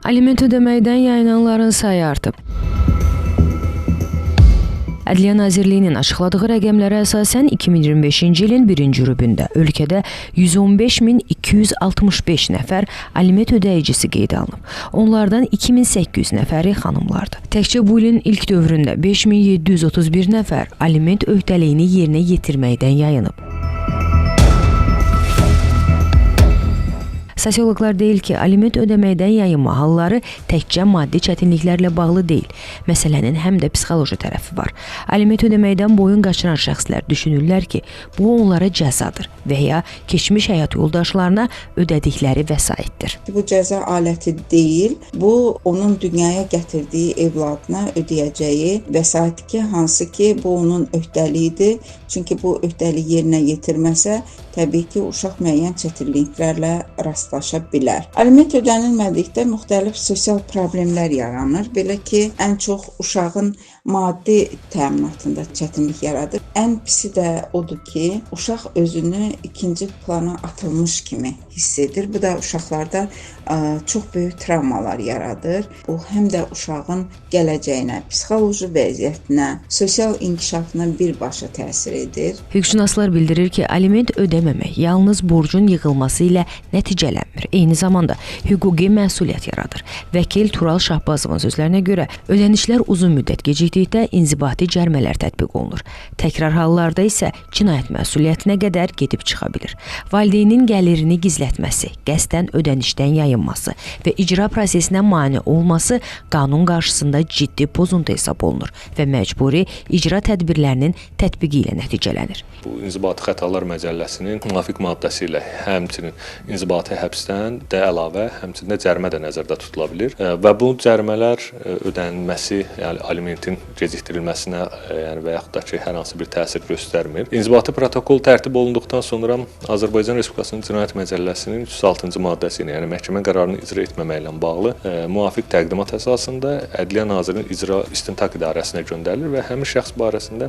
Aliment ödəməkdən yayınanların sayı artıb. Ədliyyə Nazirliyinin açıqladığı rəqəmlərə əsasən 2025-ci ilin birinci rübündə ölkədə 115.265 nəfər aliment ödəyicisi qeydə alınıb. Onlardan 2800 nəfəri xanımlardır. Təkcə bu ilin ilk dövründə 5731 nəfər aliment öhdəliyini yerinə yetirməkdən yayınıb. Sosioloqlar deyil ki, aliment ödəməkdən yayınma halları təkcə maddi çətinliklərlə bağlı deyil. Məsələnin həm də psixoloji tərəfi var. Aliment ödəməkdən boyun qaçıran şəxslər düşünürlər ki, bu onlara cəzadır və ya keçmiş həyat yoldaşlarına ödədikləri vəsaitdir. Bu cəza aləti deyil, bu onun dünyaya gətirdiyi evladına ödəyəcəyi vəsait ki, hansı ki, bu onun öhdəliyidir. Çünki bu öhdəliyi yerinə yetirməsə, təbii ki, uşaq müəyyən çətinliklərlə rastlaşa bilər. Aliment ödənilmədikdə müxtəlif sosial problemlər yaranır. Belə ki, ən çox uşağın maddi təminatında çətinlik yaradır. Ən pisi də odur ki, uşaq özünü ikinci plana atılmış kimi hiss edir. Bu da uşaqlarda çox böyük travmalar yaradır. Bu həm də uşağın gələcəyinə, psixoloji vəziyyətinə, sosial inkişafına birbaşa təsir edir. Hüquqşünaslar bildirir ki, aliment ödəməmək yalnız borcun yığılması ilə nəticələnmir. Eyni zamanda hüquqi məsuliyyət yaradır. Vəkil Tural Şahbazovun sözlərinə görə ödənişlər uzun müddət gecikdikdə inzibati cərimələr tətbiq olunur. Təkrar hallarda isə cinayət məsuliyyətinə qədər gedib çıxa bilir. Valideynin gəlirini gizlətməsi, qəsdən ödənişdən yayınması və icra prosesinə mane olması qanun qarşısında ciddi pozuntu hesab olunur və məcburi icra tədbirlərinin tətbiqi ilə nəticələnir. Bu İnzibati Xətalar Məcəlləsinin müvafiq maddəsi ilə həmçinin inzibati həbsdən də əlavə, həmçinin də cərimə də nəzərdə tutula bilir və bu cərimələr ödənilməsi, yəni alimentin gecikdirilməsinə, yəni və yaxud da ki, hər hansı bir təsir göstərmir. İnzibati protokol tərtib olunduqdan sonra Azərbaycan Respublikasının Cinayət Məcəlləsinin 306-cı maddəsi ilə, yəni məhkəmə qərarını icra etməməklə bağlı müvafiq təqdimat əsasında Ədliyyə Nazirinin İcra İstintaq İdarəsinə göndərilir və həmin şəxs barəsində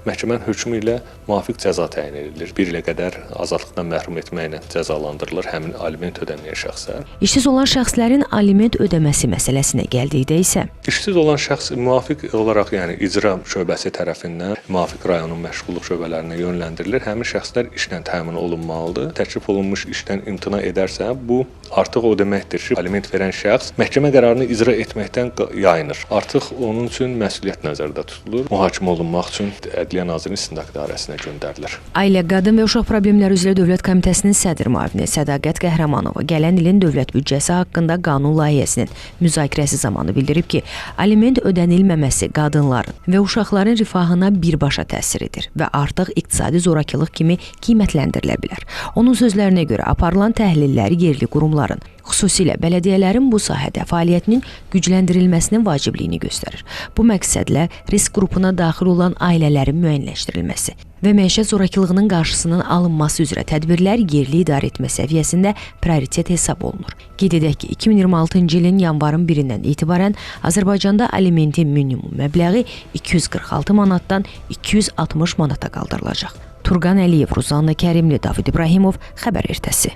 məhkəmənin hökmü ilə müvafiq cəza təyin edilir. 1 ilə qədər azadlıqdan məhrum etməklə cəzalandırılır həmin aliment ödəməyən şəxslər. İşsiz olan şəxslərin aliment ödəməsi məsələsinə gəldikdə isə İşsiz olan şəxs müvafiq olaraq, yəni icra şöbəsi tərəfindən müvafiq rayonun məşğulluq şöbələrinə yönləndirilir. Həmin şəxslər işlə təmin olunmalıdır. Təklif olunmuş işdən imtina edərsə, bu artıq o deməkdir ki, aliment verən şəxs məhkəmə qərarını icra etməkdən yayınır. Artıq onun üçün məsuliyyət nəzərdə tutulur. Mühakimə olunmaq üçün Ədliyyə Nazirinin İstintaq İdarəsinə göndərilir. Ailə, Qadın və Uşaq Problemləri üzrə Dövlət Komitəsinin sədr müavini Sədaqət Qəhrəmanova gələn ilin dövlət büdcəsi haqqında qanun layihəsinin müzakirəsi zamanı bildirib ki, aliment ödənilməməsi qadınların və uşaqların rifahına birbaşa təsir edir və artıq iqtisadi zorakılıq kimi qiymətləndirilə bilər. Onun sözlərinə görə aparılan təhlillər yerli qurumların, xüsusilə bələdiyyələrin bu sahədə fəaliyyətinin gücləndirilməsinin vacibliyini göstərir. Bu məqsədlə risk qrupuna daxil olan ailələrin müəyyənləşdirilməsi və məişət zorakılığının qarşısının alınması üzrə tədbirlər yerli idarəetmə səviyyəsində prioritet hesab olunur. Qeyd edək ki, 2026-cı ilin yanvarın 1-dən etibarən Azərbaycanda alimentin minimum məbləği 246 manatdan 260 manata qaldırılacaq. Turqan Əliyev, Ruzanna Kərimli, David İbrahimov, Xəbər Ertəsi.